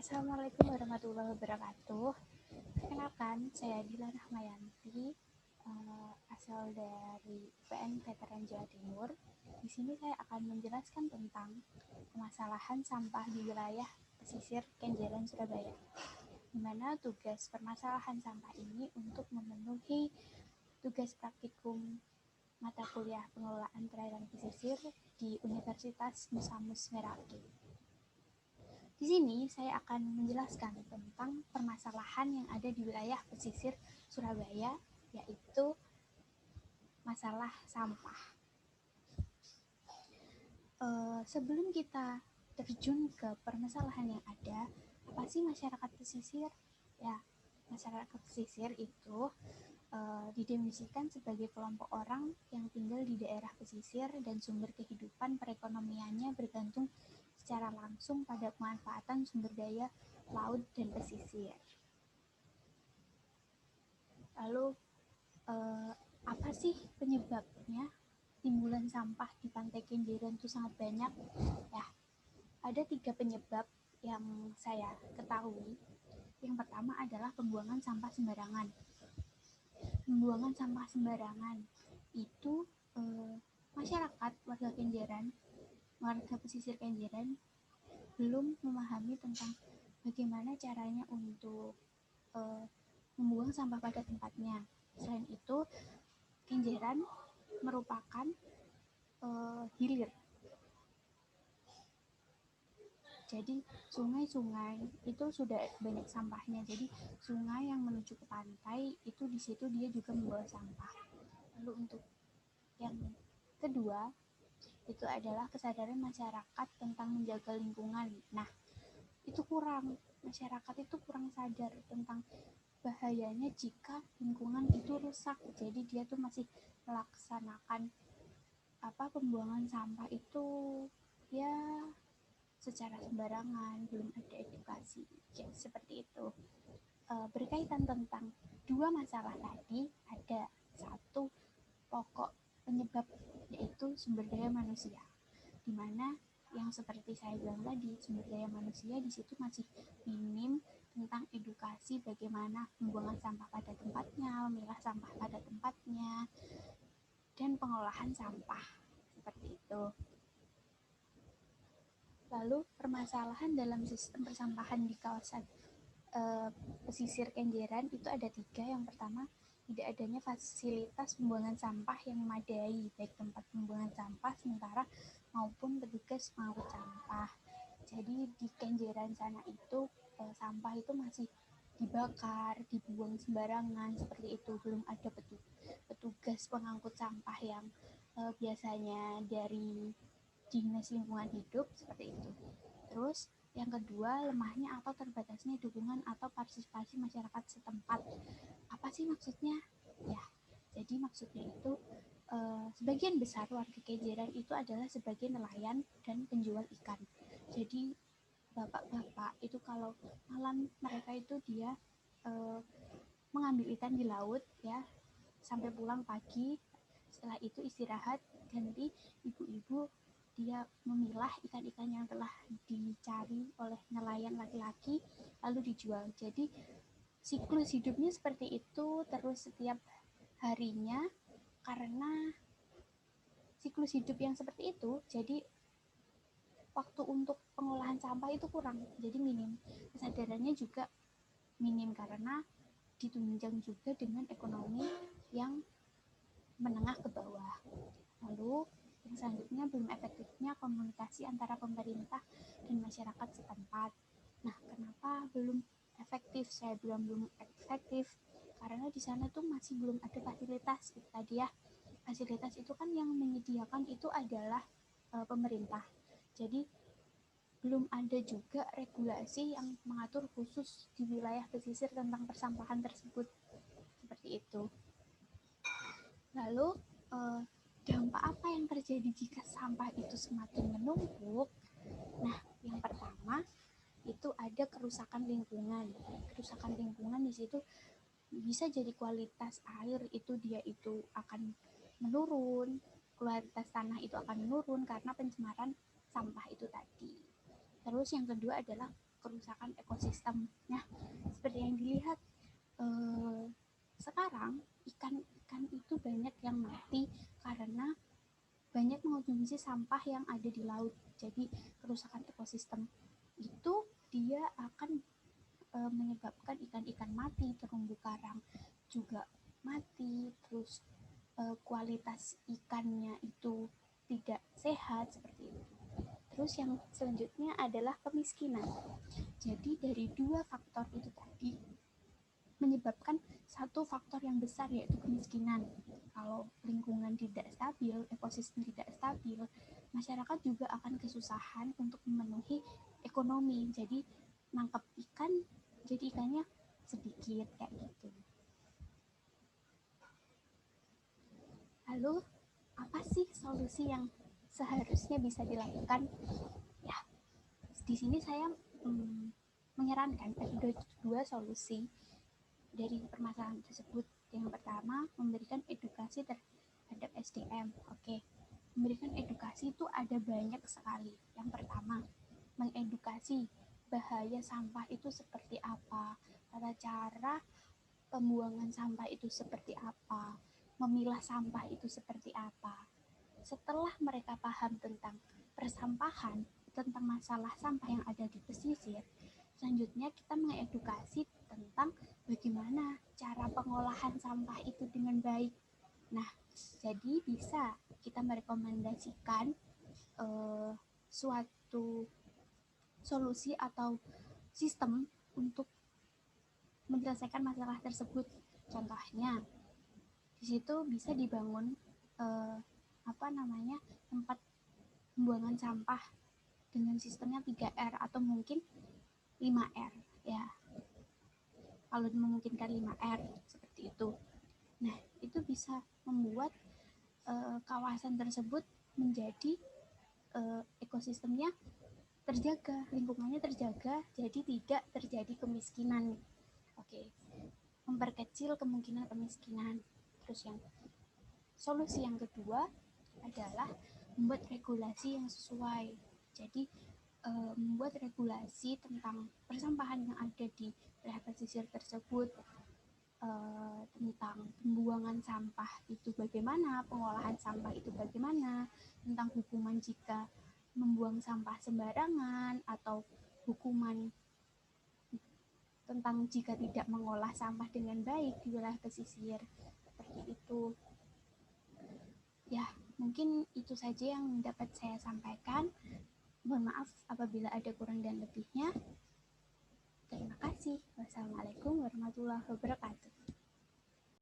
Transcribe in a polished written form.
Assalamualaikum warahmatullahi wabarakatuh. Perkenalkan, saya Dila Rahmayanti, asal dari UPN Veteran Jawa Timur. Di sini saya akan menjelaskan tentang permasalahan sampah di wilayah pesisir Kenjeran, Surabaya. Di mana tugas permasalahan sampah ini untuk memenuhi tugas praktikum mata kuliah pengelolaan perairan pesisir di Universitas Musamus Merauke. Di sini saya akan menjelaskan tentang permasalahan yang ada di wilayah pesisir Surabaya, yaitu masalah sampah. Sebelum kita terjun ke permasalahan yang ada, apa sih masyarakat pesisir? Ya, masyarakat pesisir itu didefinisikan sebagai kelompok orang yang tinggal di daerah pesisir dan sumber kehidupan perekonomiannya bergantung secara langsung pada pemanfaatan sumber daya laut dan pesisir. Lalu apa sih penyebabnya timbulan sampah di Pantai Kenjeran itu sangat banyak? Ya, ada 3 penyebab yang saya ketahui. Yang pertama adalah pembuangan sampah sembarangan. Pembuangan sampah sembarangan itu masyarakat warga Kenjeran, warga pesisir Kenjeran belum memahami tentang bagaimana caranya untuk membuang sampah pada tempatnya. Selain itu, Kenjeran merupakan hilir. Jadi sungai-sungai itu sudah banyak sampahnya. Jadi sungai yang menuju ke pantai itu di situ dia juga membawa sampah. Lalu untuk yang kedua itu adalah kesadaran masyarakat tentang menjaga lingkungan. Nah, itu kurang, masyarakat itu kurang sadar tentang bahayanya jika lingkungan itu rusak. Jadi dia tuh masih melaksanakan pembuangan sampah itu ya secara sembarangan, belum ada edukasi ya, seperti itu. Berkaitan tentang dua masalah tadi, ada satu pokok penyebab yaitu sumber daya manusia, di mana yang seperti saya bilang tadi, sumber daya manusia di situ masih minim tentang edukasi bagaimana pembuangan sampah pada tempatnya, memilah sampah pada tempatnya, dan pengolahan sampah seperti itu. Lalu permasalahan dalam sistem persampahan di kawasan pesisir Kenjeran itu ada 3. Yang pertama, tidak adanya fasilitas pembuangan sampah yang memadai, baik tempat pembuangan sampah sementara maupun petugas pengangkut sampah. Jadi di Kenjeran sana itu sampah itu masih dibakar, dibuang sembarangan seperti itu. Belum ada petugas pengangkut sampah yang biasanya dari Dinas Lingkungan Hidup seperti itu. Terus yang kedua, lemahnya atau terbatasnya dukungan atau partisipasi masyarakat setempat. Apa sih maksudnya? Ya, jadi maksudnya itu sebagian besar warga Kenjeran itu adalah sebagai nelayan dan penjual ikan. Jadi bapak-bapak itu kalau malam mereka itu dia mengambil ikan di laut ya sampai pulang pagi. Setelah itu istirahat, ganti ibu-ibu dia memilah ikan-ikan yang telah dicari oleh nelayan laki-laki lalu dijual. Jadi siklus hidupnya seperti itu terus setiap harinya. Karena siklus hidup yang seperti itu, jadi waktu untuk pengolahan sampah itu kurang, jadi minim. Kesadarannya juga minim karena ditunjang juga dengan ekonomi yang menengah ke bawah. Lalu yang selanjutnya, belum efektifnya komunikasi antara pemerintah dan masyarakat setempat. Nah, kenapa belum efektif? Saya bilang belum efektif karena di sana tuh masih belum ada fasilitas itu tadi ya. Fasilitas itu kan yang menyediakan itu adalah pemerintah. Jadi belum ada juga regulasi yang mengatur khusus di wilayah pesisir tentang persampahan tersebut. Seperti itu. Lalu dampak apa yang terjadi jika sampah itu semakin menumpuk? Nah, yang pertama itu ada kerusakan lingkungan. Kerusakan lingkungan di situ bisa jadi kualitas air itu dia itu akan menurun, kualitas tanah itu akan menurun karena pencemaran sampah itu tadi. Terus yang kedua adalah kerusakan ekosistem. Nah, seperti yang dilihat sekarang ikan itu banyak yang mati karena banyak mengonsumsi sampah yang ada di laut. Jadi kerusakan ekosistem itu dia akan menyebabkan ikan-ikan mati, terumbu karang juga mati, terus kualitas ikannya itu tidak sehat seperti itu. Terus yang selanjutnya adalah kemiskinan. Jadi dari dua faktor itu tadi menyebabkan satu faktor yang besar yaitu kemiskinan. Kalau lingkungan tidak stabil, ekosistem tidak stabil, masyarakat juga akan kesusahan untuk memenuhi ekonomi. Jadi nangkep ikan, jadi ikannya sedikit kayak gitu. Lalu apa sih solusi yang seharusnya bisa dilakukan? Ya, di sini saya menyarankan ada dua solusi dari permasalahan tersebut. Yang pertama, memberikan edukasi terhadap SDM. Oke, memberikan edukasi itu ada banyak sekali. Yang pertama, mengedukasi bahaya sampah itu seperti apa, tata cara pembuangan sampah itu seperti apa, memilah sampah itu seperti apa. Setelah mereka paham tentang persampahan, tentang masalah sampah yang ada di pesisir, selanjutnya kita mengedukasi tentang bagaimana cara pengolahan sampah itu dengan baik. Nah, jadi bisa kita merekomendasikan suatu solusi atau sistem untuk menyelesaikan masalah tersebut. Contohnya, di situ bisa dibangun tempat pembuangan sampah dengan sistemnya 3R atau mungkin 5R ya. Kalau memungkinkan 5R seperti itu. Nah, itu bisa membuat kawasan tersebut menjadi ekosistemnya terjaga, lingkungannya terjaga, jadi tidak terjadi kemiskinan. Oke, memperkecil kemungkinan kemiskinan. Terus yang solusi yang kedua adalah membuat regulasi yang sesuai. Jadi membuat regulasi tentang persampahan yang ada di wilayah pesisir tersebut, tentang pembuangan sampah itu bagaimana, pengolahan sampah itu bagaimana, tentang hukuman jika membuang sampah sembarangan, atau hukuman tentang jika tidak mengolah sampah dengan baik di wilayah pesisir. Seperti itu. Ya, mungkin itu saja yang dapat saya sampaikan. Mohon maaf apabila ada kurang dan lebihnya. Terima kasih. Wassalamualaikum warahmatullahi wabarakatuh.